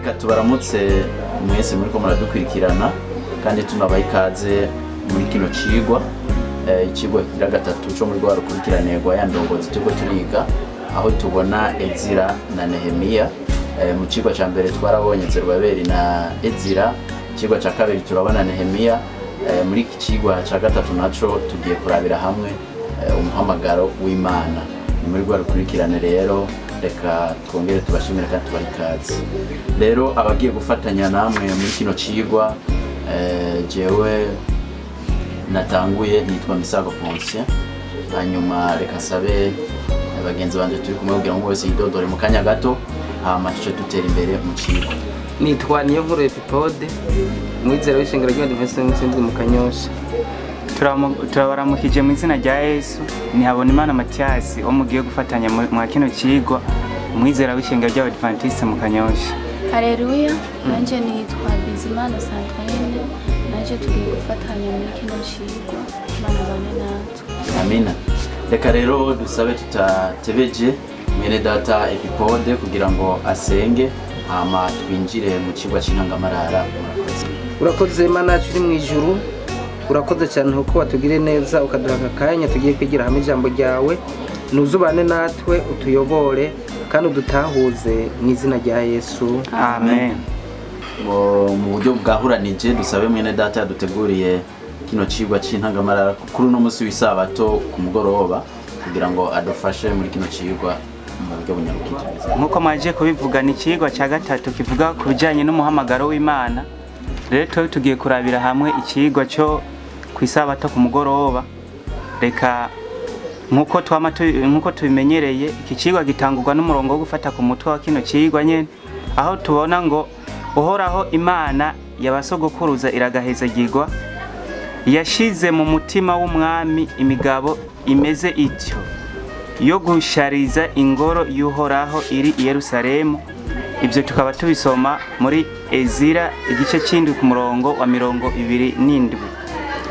reka tubaramutse mwese muri ko muradukurikirana kandi tunabaye ikaze muri kino cigwa icigwa kira gatatu cyo muri rwarukurikirane rwa yandongozi tuko turiga aho tubona Ezira na Nehemiya. Mu cigwa ca mbere twarabonye Zerubabeli na Ezira, cigwa ca kabiri turabona Nehemiya. Muri iki cigwa ca gatatu naco tugiye kurabira hamwe umuhamagaro w'Imana. Muri rwarukurikirane rero reka twongere tubashimire kandi tubarikaze. Rero abagiye gufatanya namwe muri kino cigwa jewe natanguye nitwa Misago Poncien, hanyuma reka sabe bagenzi banje turi kumwe kugira ngo wese yidodore mu kanya gato hama tuce dutera imbere mu cigwa. Nitwa Niyonkuru Epipode, mwizera w'ishengero ry'Abadiventiste n'Umusindi mu Kanyosha. Turabaramukije mu izina rya Yesu. Ni Habonimana Mathias wo mugiye gufatanya mu kino cigwa, mwizera w'ishengero ry'Abadiventiste mu Kanyosha. Haleluya. Nanje nitwa Bizimana Sandrine, nanje tugiye gufatanya muri kino cigwa. Imana bane natwe. Amina. Reka rero dusabe tutatebeje mwene data Epipode kugira ngo asenge hama twinjire mu cigwa c'intangamarara. Urakoze Mana turi mu ijuru, urakoze cyane uko watugire neza ukaduha akanya tugiye kwigira hamwe ijambo ryawe. Nuzubane natwe utuyobore kandi udutahuze mu izina rya Yesu. Amen. Mu buryo bwahuranije dusabe mwene data yaduteguriye kino cigwa c'intangamarara kuri uno munsi w'isabato ku mugoroba kugira ngo adufashe muri kino cigwa mu buryo bunyarukije. Nkuko mwaje kubivuga ni cigwa ca gatatu kivuga ku bijanye n'umuhamagaro w'Imana. Rero tugiye kurabira hamwe icigwa cyo kwisabato ku mugoroba. Reka nkuko tubimenyereye iki cigwa gitangurwa n'umurongo wo gufata ku mutwe wa kino cigwa nyene, aho tubona ngo uhoraho Imana yabasogokuruza iragahezagirwa, yashize mu mutima w'umwami imigabo imeze ityo yo gushariza ingoro y'uhoraho iri i Yerusalemu. Ibyo tukaba tubisoma muri Ezira igice c'indwi ku murongo wa 27.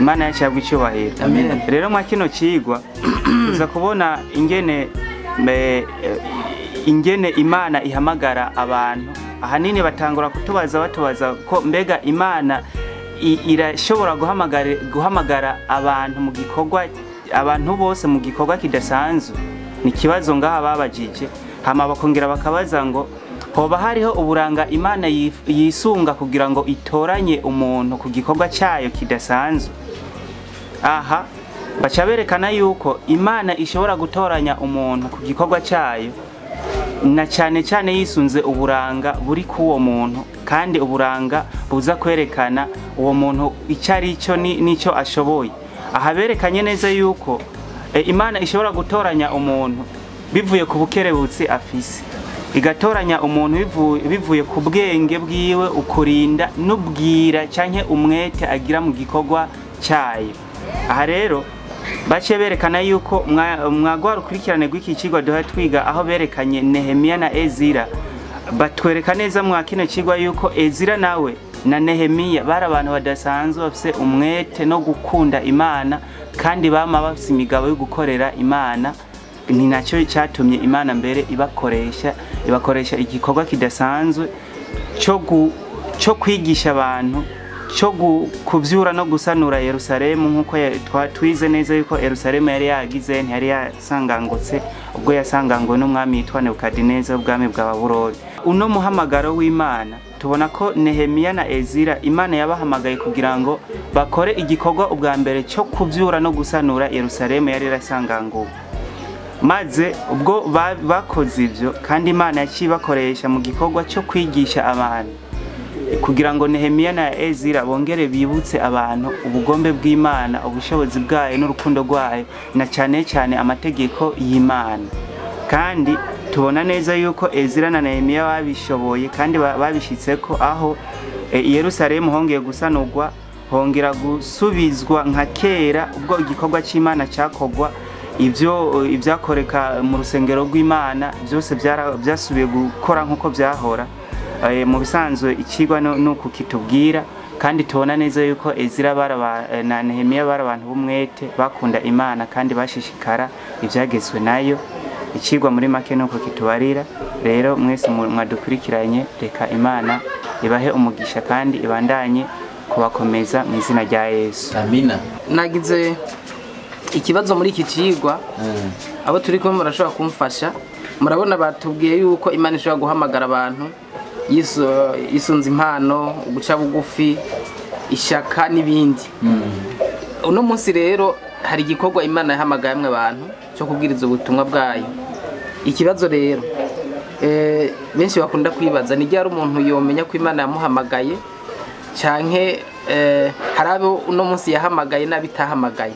Imana yacabwa icyubahiro. Amen. Rero mwa kino cigwa tuza kubona ingene Imana ihamagara abantu. Ahanini batangura batubaza ko mbega Imana irashobora guhamagara abantu mu gikorwa, abantu bose mu gikorwa kidasanzwe. Ni kibazo ngaha babajije, hama bakongera bakabaza ngo hoba hariho uburanga Imana yisunga kugira ngo itoranye umuntu ku gikorwa cyayo kidasanzwe. Aha baca berekana yuko Imana ishobora gutoranya umuntu ku gikorwa cyayo na cyane cyane yisunze uburanga buri kuwo muntu, kandi uburanga buza kwerekana uwo muntu icyari cyo n'icyo ashoboye. Aha berekanye neza yuko Imana ishobora gutoranya umuntu bivuye ku bukerebutsi afise, igatoranya umuntu bivuye ku bwenge bwiwe, ukurinda n'ubwira canke umwete agira mu gikorwa cyayo. Aha rero bace berekana yuko mwagwa rukurikirane rw'iki cigwa duha twiga aho berekanye Nehemiya na Ezira. Batwereka neza mwa kino cigwa yuko Ezira nawe na Nehemiya bari abantu badasanzwe bafise umwete no gukunda Imana, kandi bama bafise imigabo yo gukorera Imana. Ni nacyo cyatumye Imana mbere ibakoresha igikorwa kidasanzwe cyo kwigisha abantu, cyo kuvyura no gusanura Yerusalemu. Nkuko twize neza yuko Yerusalemu yari yagize ntiyari yasangangutse ubwo yasangangwe n'umwami yitwa Nebukadineza ubwami bwa Babuloni. Uno muhamagaro w'Imana tubona ko Nehemiya na Ezira Imana yabahamagaye kugira ngo bakore igikorwa ubwa mbere cyo kuvyura no gusanura Yerusalemu yari yarasanganguwe. Maze ubwo bakoze ivyo, kandi Imana yacibakoresha mu gikorwa cyo kwigisha abantu kugira ngo Nehemiya na Ezira bongere bibutse abantu ubugombe bw'Imana, ubushobozi bwayo n'urukundo rwayo, na cyane cyane amategeko y'Imana. Kandi tubona neza yuko Ezira na Nehemiya babishoboye kandi babishitseko, aho Yerusalemu hongeye gusanurwa, hongera gusubizwa nka kera ubwo igikorwa c'Imana cyakogwa. Ibyakoreka mu rusengero rw'Imana byose byasubiye gukora nkuko byahora. Mu bisanzwe ikigwa no kukitubwira, kandi tubona neza yuko Ezira na Nehemiya bari abantu b'umwete bakunda Imana kandi bashishikara ibyagezwe nayo. ikigwa muri make nuko kitubarira. Rero mwese mwadukurikiranye, reka Imana ibahe umugisha kandi ibandanye kubakomeza mu izina rya Yesu. Amina. Nagize ikibazo muri iki kigwa, abo turi kumwe murashobora kumfasha. Murabona batubwiye yuko Imana ishobora guhamagara abantu yisunze impano, guca bugufi, ishaka n'ibindi. Uno munsi rero hari igikorwa Imana yahamagaye amwe abantu cyo kubwiriza ubutumwa bwayo. Ikibazo rero benshi bakunda kwibaza ni ryari umuntu yomenya ko Imana yamuhamagaye, canke hari abo uno munsi yahamagaye n'abitahamagaye.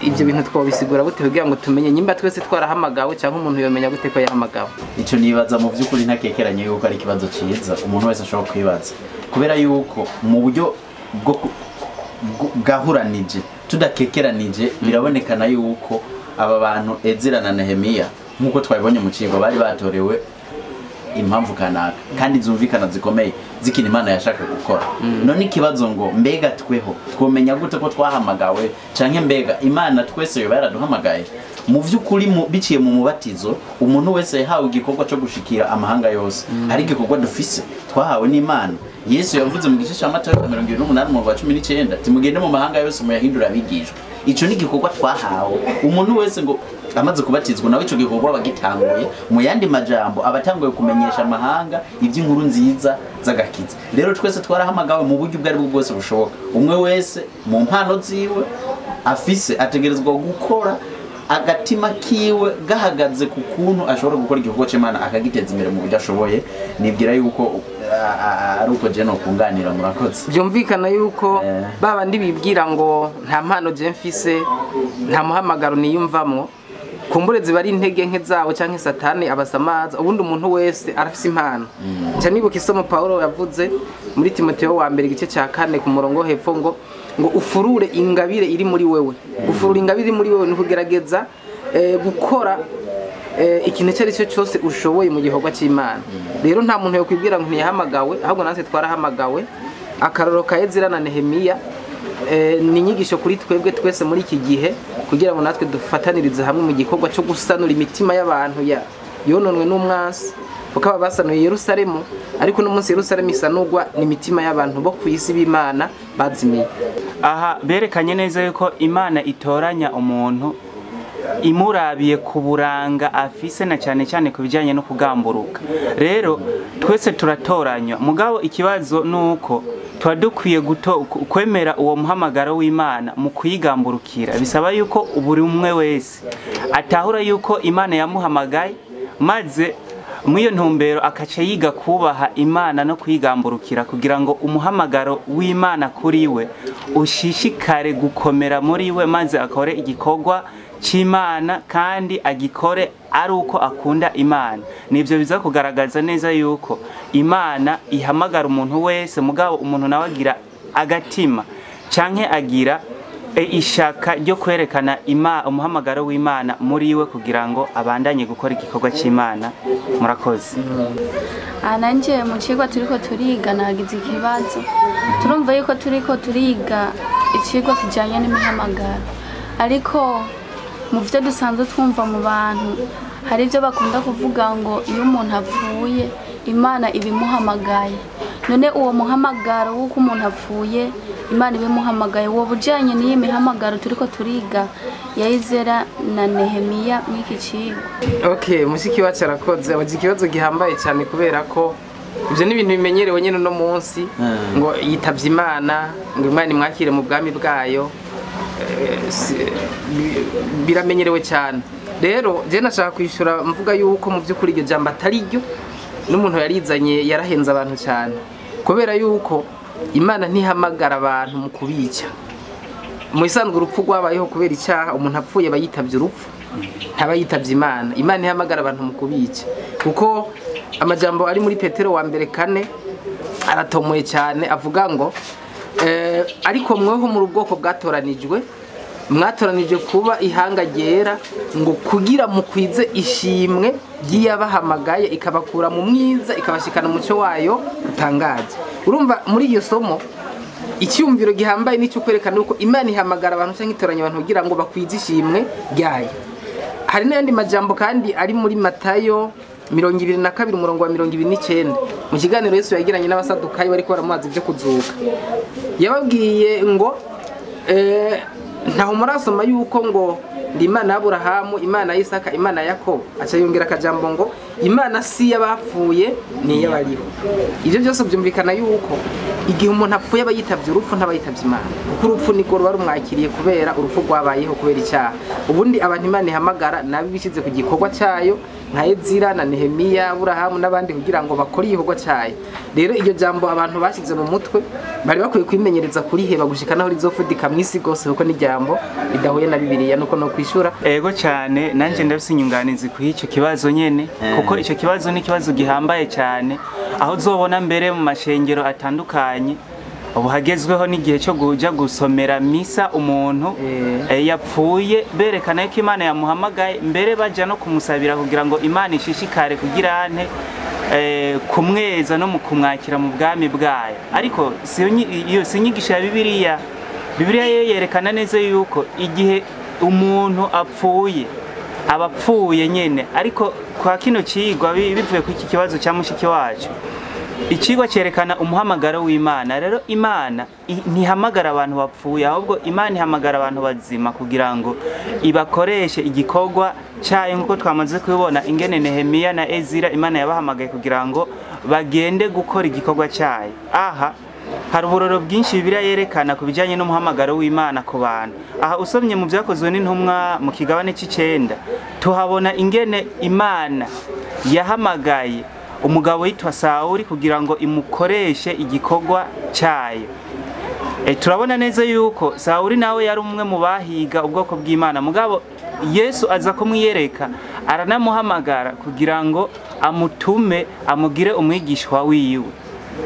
Ibyo bintu twobisigura gute kugira ngo tumenye nyimba twese twarahamagawe cyangwa umuntu yomenya gute ko yahamagawe? Ico nibaza mu by'ukuri ntakekeranye yuko ari ikibazo ciza umuntu wese ashobora kwibaza, kubera yuko mu buryo bwahuranije tudakekeranije birabonekana yuko aba bantu Ezira na Nehemiya nkuko twabibonye mu kigo bari batorewe impamvu kanaka kandi zumvikana zikomeye zikina Imana yashaka gukora. None ikibazo ngo mbega tweho twomenya gute ko twahamagawe, canke mbega Imana twese yo baraduhamagaye? Mu vy'ukuri biciye mu mubatizo umuntu wese yahawe igikorwa cyo gushikira amahanga yose. Hari igikorwa dufise twahawe n'Imana. Yesu yavuze mu gice cya Matayo 28 mu 19 timugende mu mahanga yose muyahindura abigishwa. Ico ni igikorwa twahawe. Umuntu wese ngo amaze kubatizwa nawe ico gikorwa bagitanguye, mu yandi majambo abatanguye kumenyesha amahanga iby'inkuru nziza z'agakiza. Rero twese twarahamagawe mu buryo bwari bwo bwose bushoboka. Umwe wese mu mpano ziwe afise ategerezwa gukora agatima kiwe gahagaze ku kuntu ashobora gukora igikorwa cy'Imana akagiteza imbere mu buryo ashoboye. Nibwira yuko ari uko je no kunganira. Murakoze. Byumvikana yuko babandi bibwira ngo nta mpano je mfise, nta muhamagaro niyumvamwo, kumbure ziba ari intege nke zabo canke satani abasamaza. Ubundi umuntu wese arafise impano. Nca nibuka isomo Paulo yavuze muri Timotheo wa mbere igice cya 4 ku murongo hepfo ngo ufurure ingabire iri muri wewe. Ufurura ingabire muri wewe ni kugerageza gukora ikintu cyari cyo cyose ushoboye mu gikorwa cy'Imana. Rero nta muntu yo kwibwira ngo ntiyahamagawe, ahubwo natwe twarahamagawe. Akaroro ka Ezira na Nehemiya ni inyigisho kuri twebwe twese muri iki gihe kugira ngo natwe dufatanirize hamwe mu gikorwa cyo gusanura imitima y'abantu yononwe n'umwansi. Bakaba basanuye Yerusalemu, ariko no munsi Yerusalemu isanurwa n'imitima y'abantu bo kwisi b'Imana bazimiye. Aha berekanye neza yuko Imana itoranya umuntu imurabiye ku buranga afise na cyane cyane ku bijyanye no kugamburuka. Rero twese turatoranywa, mugabo ikibazo nuko tuba dukwiye kwemera uwo muhamagaro w'Imana mu kuyigamburukira. Bisaba yuko buri umwe wese atahura yuko Imana yamuhamagaye, maze mwiyo ntumbero akaca yiga kubaha Imana no kuyigamburukira kugira ngo umuhamagaro w'Imana kuri we ushishikare gukomera muri we, maze akore igikorwa cy'Imana kandi agikore ari uko akunda Imana. Nivyo biza kugaragaza neza yuko Imana ihamagara umuntu wese, mugabo umuntu nawe agira agatima canke agira ishaka ryo kwerekana umuhamagaro w'Imana muri we kugira ngo abandanye gukora igikorwa cy'Imana. Murakoze. Nanje mu cigwa turiko turiga nagize ikibazo. Turumva yuko turiko turiga icigwa kijanye n'imihamagaro, ariko mu byo dusanzwe twumva mu bantu hari ibyo bakunda kuvuga ngo iyo umuntu apfuye Imana ibimuhamagaye. None uwo muhamagaro w'uko umuntu apfuye Imana ibimuhamagaye wo bujanye n'iyi mihamagaro turiko turiga ya Ezira na Nehemiya mw'iki cigwa? Okay, mushiki wacu arakoze. Abaje ikibazo gihambaye cyane kubera ko ibyo ni ibintu bimenyerewe nyine no munsi ngo yitavye Imana, ngo Imana imwakire mu bwami bwayo. Biramenyerewe cyane. Rero je nashaka kwishura mvuga yuko mu by'ukuri iryo jambo atari ryo, n'umuntu yarizanye yarahenza abantu cyane, kubera yuko Imana ntihamagara abantu mu kubica. Mu isanzwe urupfu rwabayeho kubera icyaha, umuntu apfuye bayitavye urupfu, ntaba yitavye Imana. Imana ihamagara abantu mu kubica, kuko amajambo ari muri Petero wa mbere 4 aratomoye cyane, avuga ngo ariko mweho mu bwoko bwatoranijwe, mwatoranije kuba ihanga ryera, ngo kugira mukwize ishimwe ry'yabahamagaye ikabakura mu mwiza ikabashikana mu cyo wayo utangaje. Urumva muri iyo somo icyumviro gihambaye n'icyo kwerekana uko Imana ihamagara abantu cyangwa itoranya abantu kugira ngo bakwize ishimwe ryayo. hari n'ayandi majambo kandi ari muri Matayo 22 umurongo wa 29 mu kiganiro Yesu yagiranye n'abasadukayi bariko baramubaza ibyo kuzuka yababwiye ngo ntaho murasoma yuko ngo ndi Imana ya Aburahamu, Imana ya Isaka, Imana ya Yakobo. Aca yongera akajambo ngo Imana si y'abapfuye ni y'abariho. Ivyo byose byumvikana yuko igihe umuntu apfuye aba yitavye urupfu ntabayitavye Imana, kuko urupfu niko ruba rumwakiriye kubera urupfu rwabayeho kubera icyaha. Ubundi abantu Imana ihamagara nabi bishize ku gikorwa cyayo nka Ezira na Nehemiya, Aburahamu n'abandi kugira ngo bakore igikorwa cyayo. Rero iryo jambo abantu bashize mu mutwe bari bakwiye kwimenyereza kuri heba gushika naho rizofudika mwisi gose kuko ni jambo ridahuye na Bibiliya nuko no kwishura. Ego cyane nanje ndafise inyunganizi ku ico kibazo nyene kuko ico kibazo ni kibazo gihambaye cyane aho uzobona mbere mu mashengero atandukanye ubu hagezweho n'igihe cyo guja gusomera misa umuntu yapfuye berekana yuko Imana yamuhamagaye mbere baja no kumusabira kugira ngo Imana ishishikare kugira ante kumweza no mu kumwakira mu bwami bwayo. Ariko iyo sinyigisho ya Bibiliya yerekana neza yuko igihe umuntu apfuye abapfuye nyene. Ariko kwa kino cigwa bivuye ku iki kibazo cya mushiki wacu, ikigwa cyerekana umuhamagaro w'Imana. Rero Imana ntihamagara abantu bapfuye, ahubwo Imana ihamagara abantu bazima kugira ngo ibakoreshe igikorwa cyayo nk'uko twamaze kubibona ingene Nehemiya na Ezira Imana yabahamagaye kugira ngo bagende gukora igikorwa cyayo. Aha hari uburoro bwinshi Bibiliya yerekana ku bijyanye n'umuhamagaro w'Imana ku bantu. Aha usomye mu byakozwe n'intumwa mu kigabane c'9 tuhabona ingene Imana yahamagaye umugabo yitwa Sawuli kugira ngo imukoreshe igikorwa cyayo. Turabona neza yuko Sawuli nawe yari umwe mu bahiga ubwoko bw'Imana, mugabo Yesu aza kumwiyereka aranamuhamagara kugira ngo amutume amugire umwigishwa wiwe.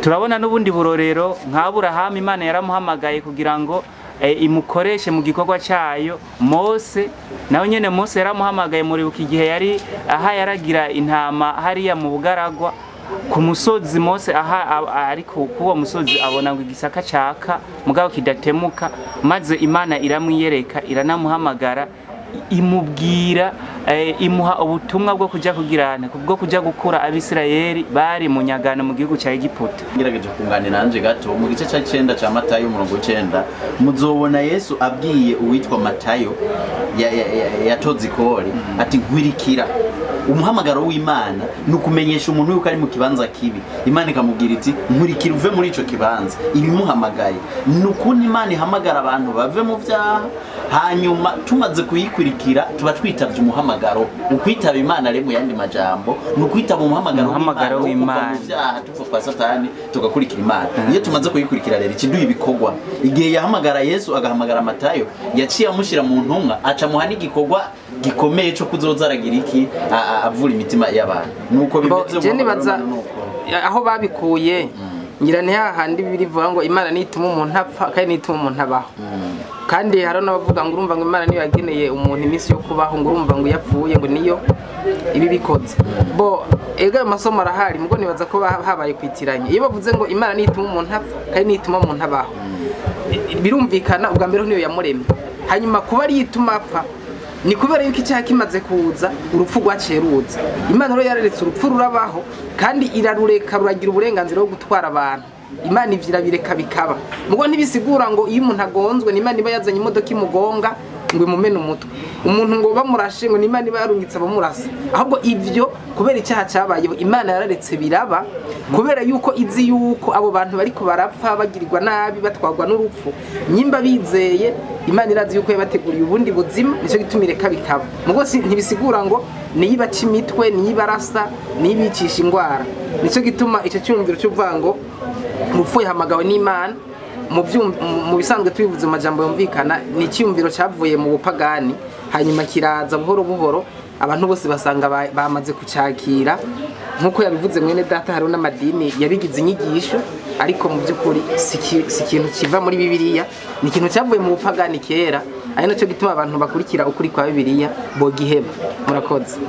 Turabona n'ubundi burorero nka Aburahamu Imana yaramuhamagaye kugira ngo imukoreshe mu gikorwa cyayo. Mose nawe nyene Mose yaramuhamagaye muri buki gihe yari aha yaragira intama hariya mu bugaragwa ku musozi. Mose aha ari kuwo musozi abona ngo igisaka caka mugabo kidatemuka, maze Imana iramwiyereka iranamuhamagara imubwira imuha ubutumwa bwo kujya kugirana bwo kujya gukura Abisirayeli bari mu nyagano mu gihugu cya Egiputa. Ngerageje kunganira nanje gato mu gice cya 9 cya Matayo 9 muzobona Yesu abwiye uwitwa Matayo yatoze ikori ati nkwirikira. Umuhamagaro w'Imana nukumenyesha umuntu yuko ari mu kibanza kibi. Imana ikamubwira iti nkurikira uve muri ico kibanza ibimuhamagaye. Nukuni Imana ihamagara abantu bave mu vyaha, hanyuma tumaze kuyikurikira tuba twitavye umuhamagaro. Ukwitaba Imana rero mu yandi majambo nukwitaba umuhamagaro w'Imana tuva kwa Satani tugakurikira Imana. Iyo tumaze kuyikurikira rero ikiduha ibikorwa. Igihe yahamagara Yesu agahamagara Matayo yaciye amushira mu ntumwa aca muhana igikorwa gikomeye cyo kuzoza aragira iki avura imitima y'abantu. Nuko bimeze aho babikuye ngira ni hahandi birivuga ngo Imana nituma umuntu apfa kandi nituma umuntu abaho. Kandi hari n'abavuga ngo urumva ngo Imana niyo yageneye umuntu iminsi yo kubaho, ngo urumva ngo yapfuye ngo niyo ibi bikoze. Ega amasomo arahari mugo nibaza ko habaye kwitiranya. Iyo bavuze ngo Imana nituma umuntu apfa kandi nituma umuntu abaho, birumvikana ubwa mbere niyo yamuremye. Hanyuma kuba ari yituma apfa ni kubera yuko icyaha kimaze kuza urupfu rwaciye ruza. Imana rero yareretse urupfu rurabaho kandi irarureka ruragira uburenganzira bwo gutwara abantu. Imana ivyira bireka bikaba mugo ntibisigura ngo iyo umuntu agonzwe n'Imana iba yazanye imodoka imugonga ngo imumene umutwe. Umuntu ngo bamurashe ngo n'Imana iba yarungitse abamurasa. Ahubwo ivyo kubera icyaha cyabayeho Imana yararetse biraba kubera yuko izi yuko abo bantu bariko barapfa bagirirwa nabi batwagwa n'urupfu. Nyimba bizeye Imana irazi yuko yabateguriye ubundi buzima, nico gitumireka bikaba. Mugo ntibisigura ngo niyibaca imitwe niyibarasa niyibicisha ingwara. Nico gituma ico cyumviro cy'uvango urupfu yahamagawe n'Imana mu bisanzwe tubivuze mu majambo yumvikana. Ni icyumviro cyavuye mu bupagani hanyuma kiraza buhoro buhoro abantu bose basanga bamaze kucakira. Nkuko yabivuze mwene data hari n'amadini yabigize inyigisho, ariko mu by'ukuri si ikintu kiva muri Bibiliya, ni ikintu cyavuye mu bupagani kera. Ari nacyo gituma abantu bakurikira ukuri kwa Bibiliya bogiheba. Murakoze.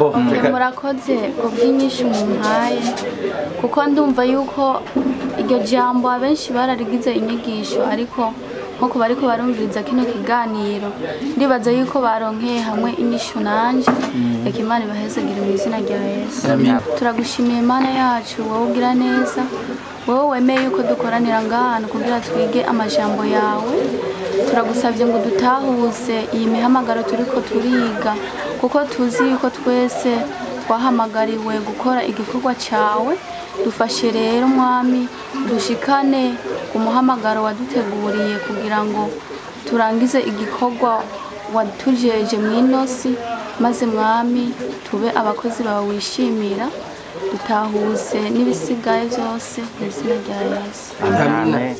Murakoze ubwinyisho mumpaye kuko ndumva yuko iryo jambo abenshi bararigize inyigisho, ariko nko ku bariko barumviriza kino kiganiro ndibaza yuko baronkeye hamwe inyishu nanje reka Imana ibahezagire mu izina rya Yesu. Turagushimiye Imana yacu, wowe ugira neza, wowe wemeye yuko dukoranira ngahantu kugira twige amajambo yawe. Turagusabye ngo dutahuze iyi mihamagaro turiko turiga, kuko tuzi yuko twese twahamagariwe gukora igikorwa cyawe. Dufashe rero Mwami, dushikane umuhamagaro waduteguriye kugira ngo turangize igikorwa watujeje mu inosi, maze Mwami tube abakozi bawe wishimira, dutahuze n'ibisigaye byose mu izina rya Yesu. Amen.